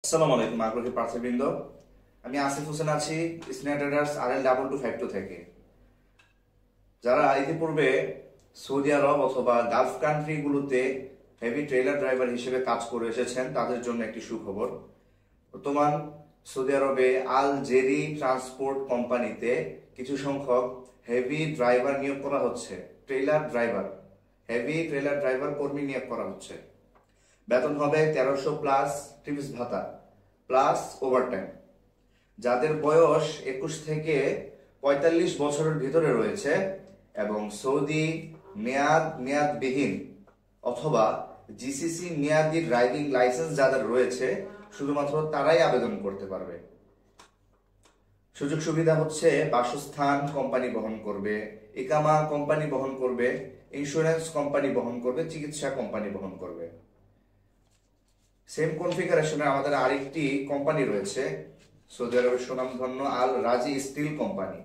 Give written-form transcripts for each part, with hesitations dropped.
আসসালামু আলাইকুম আগ্রহী প্রার্থীবৃন্দ। আমি আসিফ হোসেন আছি স্নেহা ট্রেডার্স RL2252 থেকে। যারা ইতিপূর্বে সৌদি আরব অথবা গালফ কান্ট্রিগুলোতে হেভি ট্রেলার ড্রাইভার হিসেবে কাজ করে এসেছেন তাদের জন্য একটি সুখবর। বর্তমান সৌদি আরবে আল জেরি ট্রান্সপোর্ট কোম্পানিতে কিছু সংখ্যক হেভি ড্রাইভার নিয়োগ করা হচ্ছে। হেভি ট্রেলার ড্রাইভার কর্মী নিয়োগ করা হচ্ছে। বেতন হবে 1300 প্লাস টিপস ভাতা প্লাস ওভারটাইম। যাদের বয়স 21 থেকে 45 বছরের ভিতরে রয়েছে এবং সৌদি মেয়াদবিহীন অথবা জিসিসি মেয়াদি ড্রাইভিং লাইসেন্স যাদের রয়েছে শুধুমাত্র তারাই আবেদন করতে পারবে। সুযোগ সুবিধা হচ্ছে বাসস্থান কোম্পানি বহন করবে, ইকামা কোম্পানি বহন করবে, ইন্স্যুরেন্স কোম্পানি বহন করবে, চিকিৎসা কোম্পানি বহন করবে। সেম কনফিগারেশনে আমাদের আরেকটি কোম্পানি রয়েছে, সৌদি আরবের সুনামধন্য আল রাজি স্টিল কোম্পানি।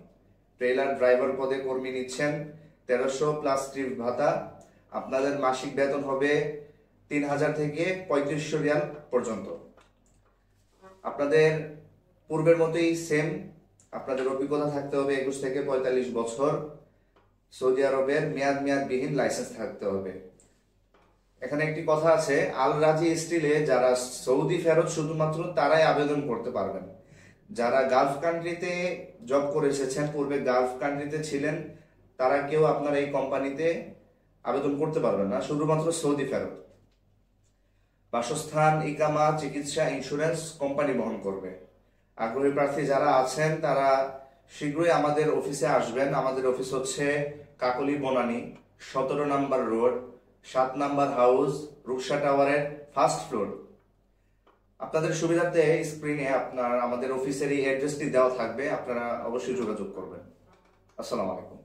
ট্রেলার ড্রাইভার পদে কর্মী নিচ্ছেন, 1300 প্লাস ট্রিপ ভাতা। আপনাদের মাসিক বেতন হবে 3000 থেকে 3500 রিয়াল পর্যন্ত। আপনাদের পূর্বের মতোই সেম, আপনাদের অভিজ্ঞতা থাকতে হবে 21 থেকে 45 বছর, সৌদি আরবের মেয়াদবিহীন লাইসেন্স থাকতে হবে। এখানে একটি কথা আছে, আল রাজি স্টিলে যারা সৌদি ফেরত শুধুমাত্র তারাই আবেদন করতে পারবেন। যারা গালফ কান্ট্রিতে জব করে এসেছেন, পূর্বে গালফ কান্ট্রিতে ছিলেন, তারা কেউ আপনার এই কোম্পানিতে আবেদন করতে পারবেন না, শুধুমাত্র সৌদি ফেরত। বাসস্থান, ইকামা, চিকিৎসা, ইন্স্যুরেন্স কোম্পানি বহন করবে। আগ্রহী প্রার্থী যারা আছেন তারা শীঘ্রই আমাদের অফিসে আসবেন। আমাদের অফিস হচ্ছে কাকলি বনানী 17 নম্বর রোড, 7 নম্বর হাউস, রুকসা টাওয়ারের ফার্স্ট ফ্লোর। আপনাদের সুবিধার্থে স্ক্রিনে আমাদের অফিসের এই অ্যাড্রেসটি দেওয়া থাকবে, আপনারা অবশ্যই যোগাযোগ করবেন। আসসালামু আলাইকুম।